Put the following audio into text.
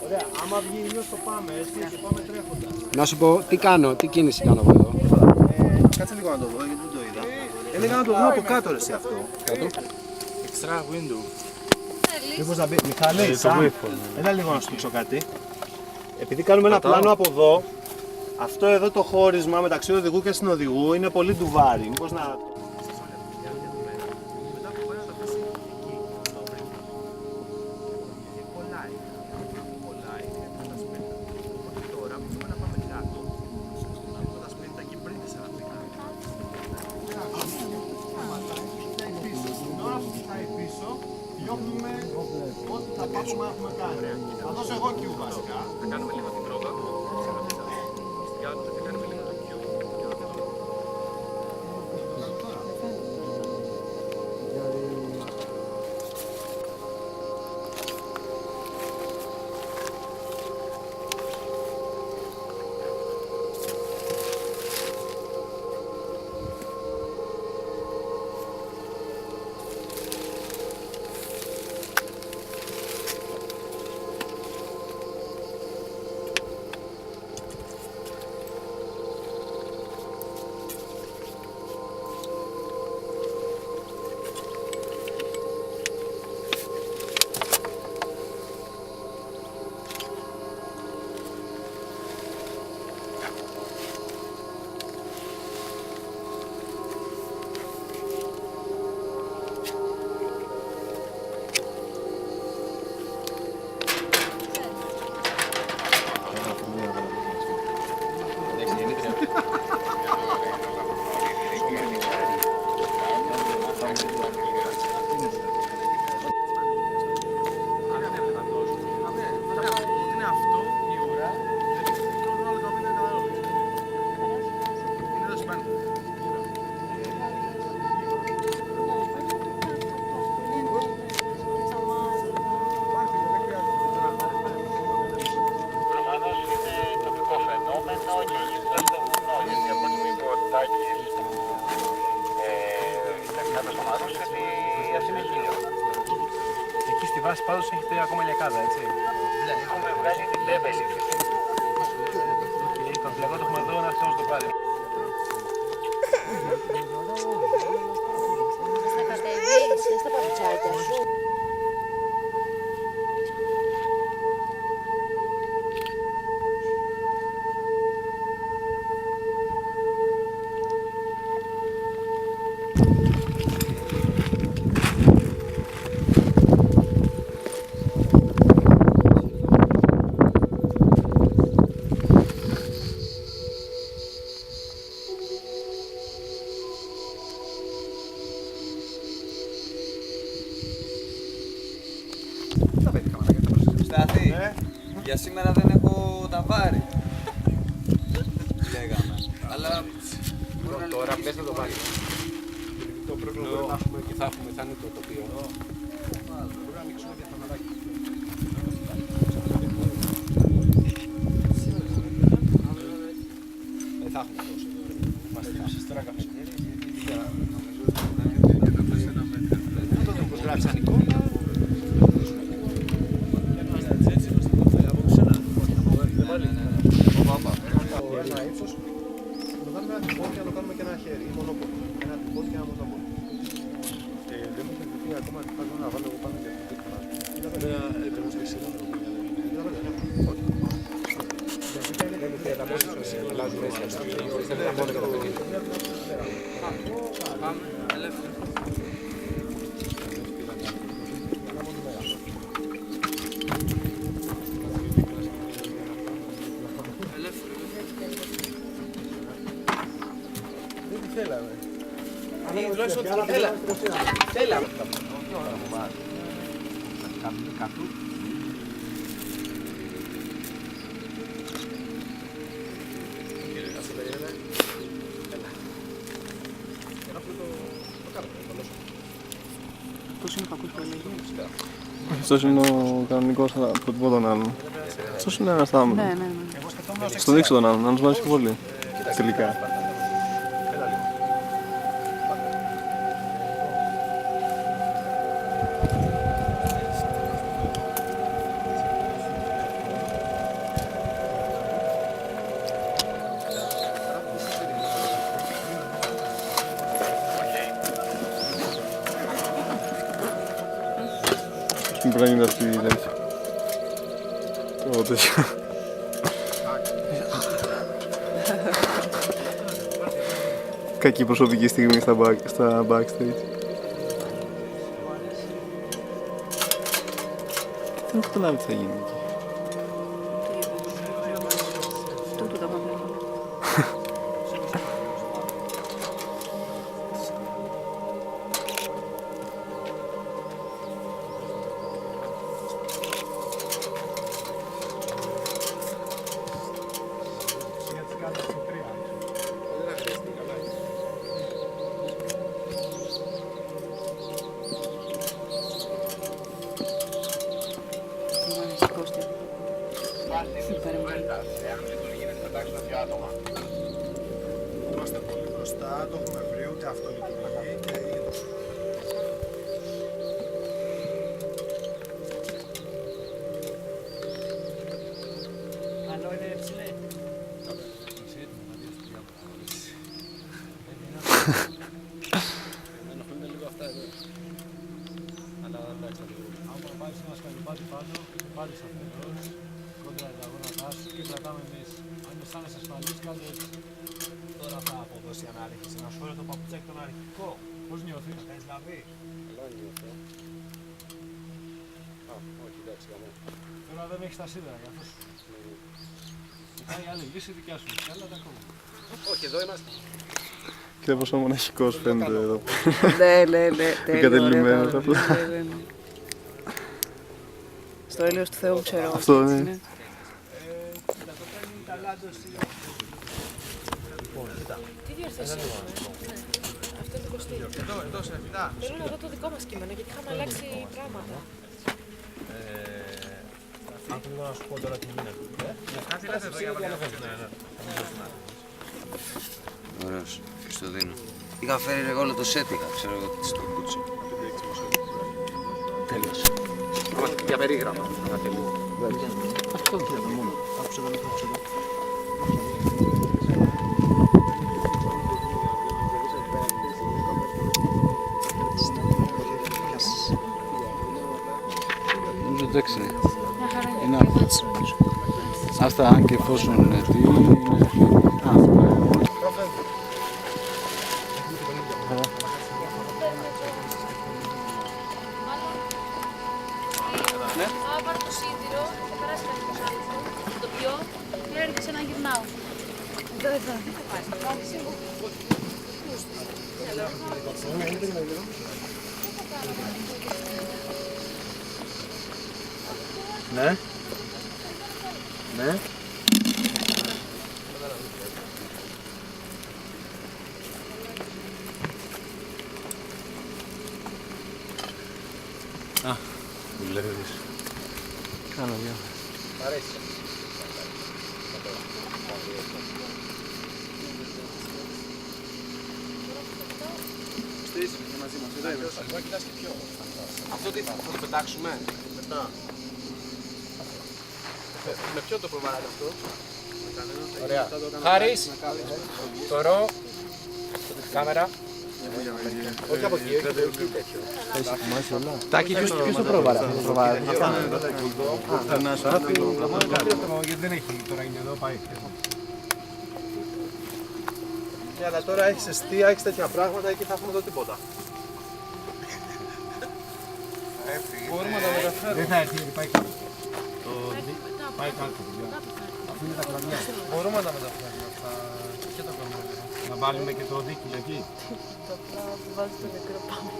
Ωραία, άμα βγει ήλιος το πάμε, έτσι, και πάμε τρέχοντας. Να σου πω, τι κίνηση κάνω από εδώ. Κάτσε λίγο να το δω, γιατί δεν το είδα. Έλεγα να το δω από κάτω ρε σε αυτό. Κάτω. Extra window. Μήπως να μπει, Μιχάλη, έλα λίγο να σου δείξω κάτι. Επειδή κάνουμε ένα πλάνο από εδώ, αυτό εδώ το χώρισμα μεταξύ οδηγού και συνοδηγού είναι πολύ ντουβάρι. Μήπως να... Διώχνουμε ό,τι τα πάσουμε έχουμε κάνει. Θα δώσω εγώ Q βασικά. Θα κάνουμε λίγο την πρόβα. Θα κάνουμε λίγο το Q. Εκεί στη βάση πάντως έχετε ακόμα λιακάδα, έτσι. Ναι, έχουμε βγάλει την level. Το φλεγό το έχουμε εδώ, να αρχίσουμε να το πάρει. Θα κατεβείς και στα παπουτσάκια σου. Στάθη, για σήμερα δεν έχω τα βάρη. Λέγαμε. Αλλά Τώρα πες να το βάλει. Το πρέπει να το έχουμε και θα είναι το τοπίο. Μπορεί να ανοίξουμε για φαναράκι. Δεν θα έχουμε τόσο. Μας στήψεις τώρα καφέ. Αυτό το πως γράψει ανικό. Ένα ύψος, το κάνουμε ένα τυπόδι και να το κάνουμε και ένα χέρι, ή μονόποδο. Ένα τυπόδι και ένα μονόποδο. Δεν μου έχει πει ακόμα τι θέλω να βάλω εγώ πάνω για το τύπο. Βέβαια, έπρεπε στη σειρά. πάμε ελεύθερα. Θέλαμε. Θέλαμε. Αυτός είναι ο κανονικός προτυπώ των άλλων. Αυτός είναι ένας θάμενος. Ναι. Στο δείξω τον άλλον, άλλος μου αρέσει πολύ. Τελικά. Μην πρέπει να γίνει αυτή η τέτοια. Το τέτοιο. Κακή προσωπική στιγμή στα backstage. Δεν έχω καταλάβει τι θα γίνει εκεί. Τούτο τα μάθαμε. Είμαστε πολύ μπροστά, το έχουμε βρει, ούτε αυτό λειτουργεί και Άλλο είναι ψηλέ. Ενοχλούνται λίγο αυτά εδώ. Αλλά εντάξει, Άμα πάρεις ένα σκαλιμπάτι πάνω, πάρεις αφενός, κόντρα τα γόνατά σου και κρατάμε εμείς. Αν αισθάνεσαι ασφαλής, κάντε έτσι. Τώρα θα αποδώσει η ανάλυση. Να σου φέρω το παπουτσάκι τον αρχικό. Πώς νιώθεις, θα κάνεις λαβή. καλά νιώθω. Α, όχι, εντάξει, καλά. Τώρα δεν έχεις τα σίδερα καθώς. Κοιτάει η άλλη λύση δικιά σου. Καλά τα ακόμα. Όχι, εδώ είμαστε. Κοίτα πόσο μοναχικός φαίνεται εδώ. Ναι. Εγκατελειμμένος απλά. Στο έλεος του Θεού ξέρω. Αυτό έτσι είναι. Θα το κάνει ταλάντωση. Τι διορθώσεις αυτό το κοστίζει. εδώ σε αυτά. Θέλω να δω το δικό μας κείμενο γιατί είχαμε αλλάξει πράγματα. Αν θέλω να σου πω τώρα τι γίνεται. Κάτι λέτε εδώ για να Ωραίος, Χριστοδίνο. Είχα φέρει εγώ όλο το σετ, ξέρω εγώ τι στο κούτσι. Τέλος. Για περίγραμμα. Αυτό δεν μόνο. Άκουσα εδώ. Νομίζω εντάξει είναι. Είναι αυτά αν και εφόσον είναι τι είναι. Θα πάρω το σίδηρο, θα περάσει κάποιος άνθρωπος, θα το πιω και έρχεσαι να γυρνάω. Δεν θα πάρεις, θα πάρεις εγώ. Ναι. Ναι. Δουλεύεις. Κάνω δυο. Μ' αρέσει. Στήσιμο και μαζί μας. Εδώ είμαστε. Εδώ κοιτάς και πιο. Αυτό τι θα το πετάξουμε. Μετά. Με ποιο το προβάλλατε αυτό. Ωραία. Χάρης, Θωρώ, κάμερα. Όχι από εκεί, όχι από εκεί τέτοιο. Τάκη, ποιος το πρόβαλε. Γιατί δεν έχει τώρα είναι εδώ, πάει. Ναι, αλλά τώρα έχεις εστία, έχεις τέτοια πράγματα, εκεί θα έχουμε εδώ τίποτα. Μπορούμε να τα μεταφέρουμε. Δεν θα έρθει γιατί πάει κάτω. Πάει κάτω. Αφού είναι τα κλαδιά. Μπορούμε να τα μεταφέρουμε αυτά και τα κάνουμε. Να βάλουμε και το δίκυλο εκεί. Το απλά που βάζει το νεκρό πάμε.